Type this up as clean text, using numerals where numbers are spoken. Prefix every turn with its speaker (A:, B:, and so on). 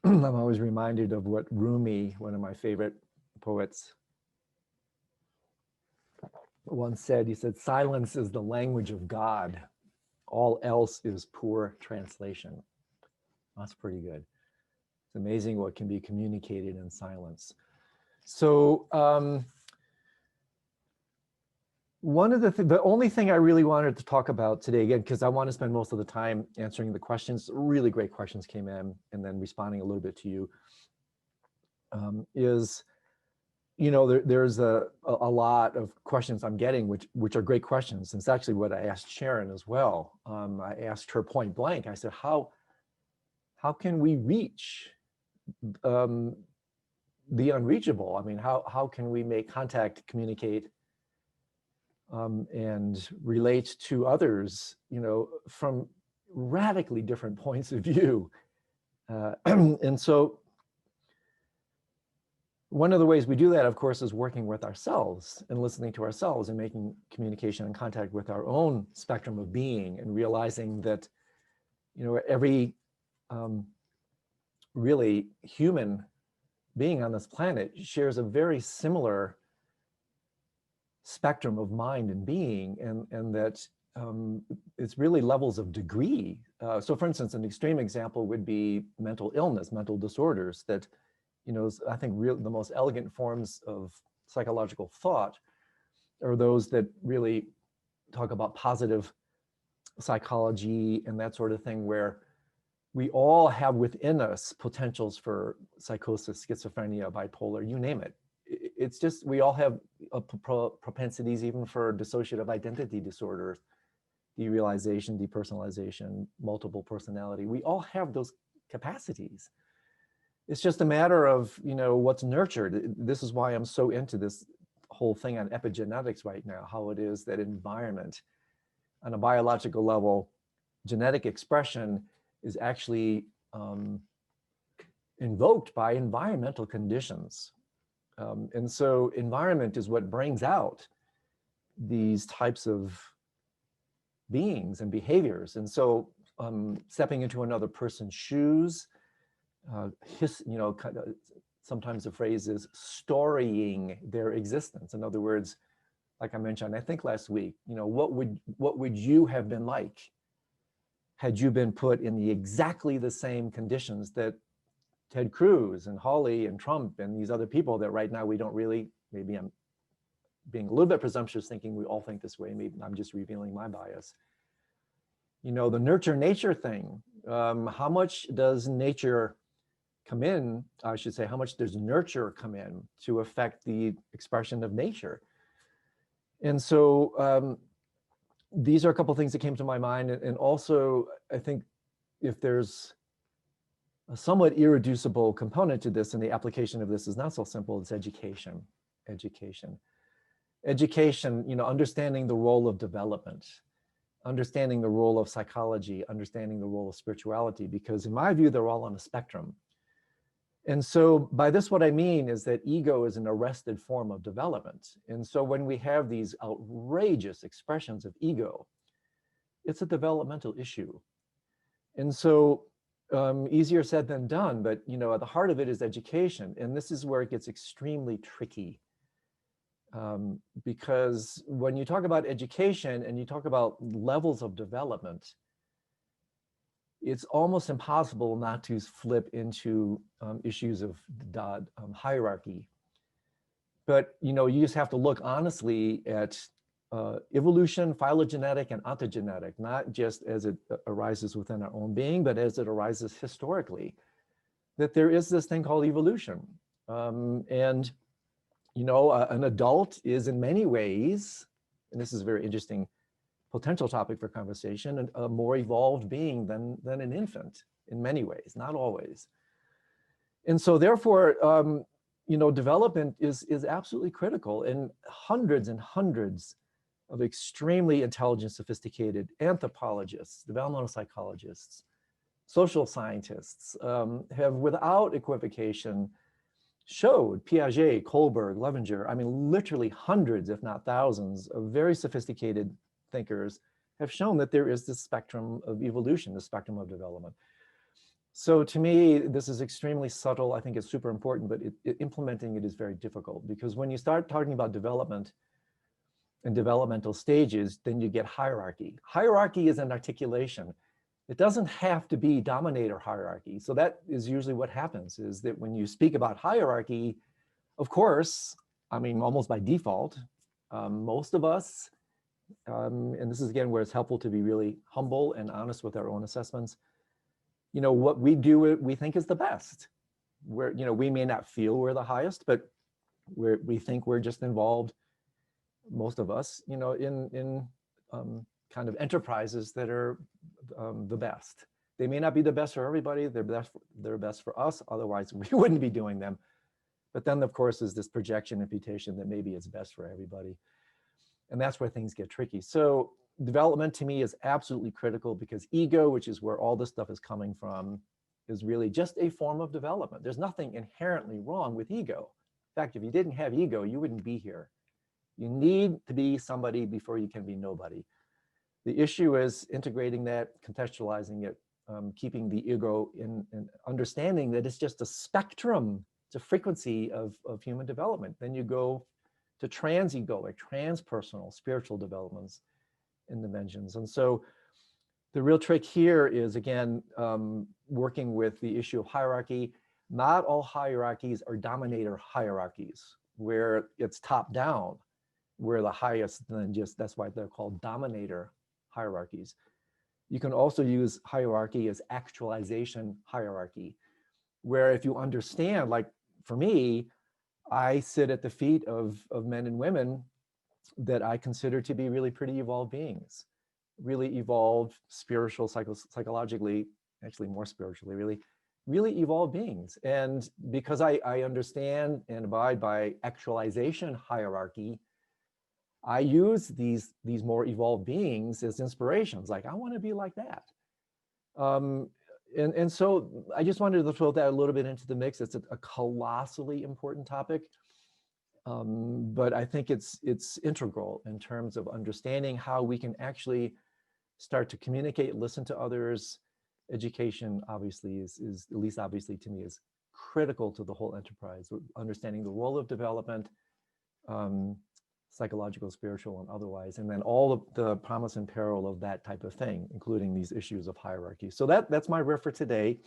A: I'm always reminded of what Rumi, one of my favorite poets, once said. He said, "Silence is the language of God. All else is poor translation." That's pretty good. It's amazing what can be communicated in silence. So the only thing I really wanted to talk about today, again, because I want to spend most of the time answering the questions, really great questions came in, and then responding a little bit to you, is, there's a lot of questions I'm getting, which are great questions. And it's actually what I asked Sharon as well. I asked her point blank. I said, how can we reach the unreachable? I mean, how can we make contact, communicate, and relate to others, from radically different points of view? And so one of the ways we do that, of course, is working with ourselves and listening to ourselves and making communication and contact with our own spectrum of being, and realizing that, every really human being on this planet shares a very similar spectrum of mind and being, and that it's really levels of degree. So for instance, an extreme example would be mental illness, mental disorders, that, I think the most elegant forms of psychological thought are those that really talk about positive psychology and that sort of thing, where we all have within us potentials for psychosis, schizophrenia, bipolar, you name it. It's just, we all have propensities even for dissociative identity disorders, derealization, depersonalization, multiple personality. We all have those capacities. It's just a matter of, what's nurtured. This is why I'm so into this whole thing on epigenetics right now, how it is that environment, on a biological level, genetic expression is actually invoked by environmental conditions. And so environment is what brings out these types of beings and behaviors. And so stepping into another person's shoes, sometimes the phrase is storying their existence. In other words, like I mentioned, I think last week, what would you have been like had you been put in exactly the same conditions that Ted Cruz and Hawley and Trump and these other people that right now we don't really, maybe I'm being a little bit presumptuous thinking we all think this way, maybe I'm just revealing my bias. The nurture nature thing, how much does nature come in, I should say, how much does nurture come in to affect the expression of nature? And so these are a couple of things that came to my mind. And also, I think if there's a somewhat irreducible component to this, and the application of this is not so simple, it's education. Education, understanding the role of development, understanding the role of psychology, understanding the role of spirituality, because in my view, they're all on a spectrum. And so by this, what I mean is that ego is an arrested form of development. And so when we have these outrageous expressions of ego, it's a developmental issue. And so easier said than done, but at the heart of it is education. And this is where it gets extremely tricky. Because when you talk about education and you talk about levels of development, it's almost impossible not to flip into issues of hierarchy. But you just have to look honestly at evolution, phylogenetic and ontogenetic, not just as it arises within our own being, but as it arises historically, that there is this thing called evolution. And an adult is in many ways, and this is a very interesting potential topic for conversation, a more evolved being than an infant in many ways, not always. And so therefore, development is absolutely critical, and hundreds and hundreds of extremely intelligent, sophisticated anthropologists, developmental psychologists, social scientists have without equivocation showed, Piaget, Kohlberg, Levinger, I mean, literally hundreds, if not thousands, of very sophisticated thinkers have shown that there is this spectrum of evolution, the spectrum of development. So to me, this is extremely subtle. I think it's super important, but implementing it is very difficult, because when you start talking about development and developmental stages, then you get hierarchy. Hierarchy is an articulation. It doesn't have to be dominator hierarchy. So that is usually what happens, is that when you speak about hierarchy, of course, I mean, almost by default, most of us, and this is again where it's helpful to be really humble and honest with our own assessments, you know, what we do, we think is the best. Where, you know, we may not feel we're the highest, but we think we're just involved, most of us, you know, in kind of enterprises that are the best. They may not be the best for everybody. They're best for us. Otherwise, we wouldn't be doing them. But then, of course, is this projection imputation that maybe it's best for everybody. And that's where things get tricky. So development to me is absolutely critical, because ego, which is where all this stuff is coming from, is really just a form of development. There's nothing inherently wrong with ego. In fact, if you didn't have ego, you wouldn't be here. You need to be somebody before you can be nobody. The issue is integrating that, contextualizing it, keeping the ego in understanding that it's just a spectrum, it's a frequency of human development. Then you go to trans-egoic, transpersonal, spiritual developments and dimensions. And so the real trick here is, again, working with the issue of hierarchy. Not all hierarchies are dominator hierarchies, where it's top down, where the highest, then just, that's why they're called dominator hierarchies. You can also use hierarchy as actualization hierarchy, where if you understand, like for me, I sit at the feet of men and women that I consider to be really pretty evolved beings, really evolved, spiritual, psychologically, actually more spiritually, really evolved beings. And because I understand and abide by actualization hierarchy, I use these more evolved beings as inspirations. Like, I want to be like that. And so I just wanted to throw that a little bit into the mix. It's a colossally important topic. But I think it's integral in terms of understanding how we can actually start to communicate, listen to others. Education obviously is at least obviously to me, is critical to the whole enterprise. Understanding the role of development, psychological, spiritual, and otherwise, and then all of the promise and peril of that type of thing, including these issues of hierarchy. So that's my riff for today.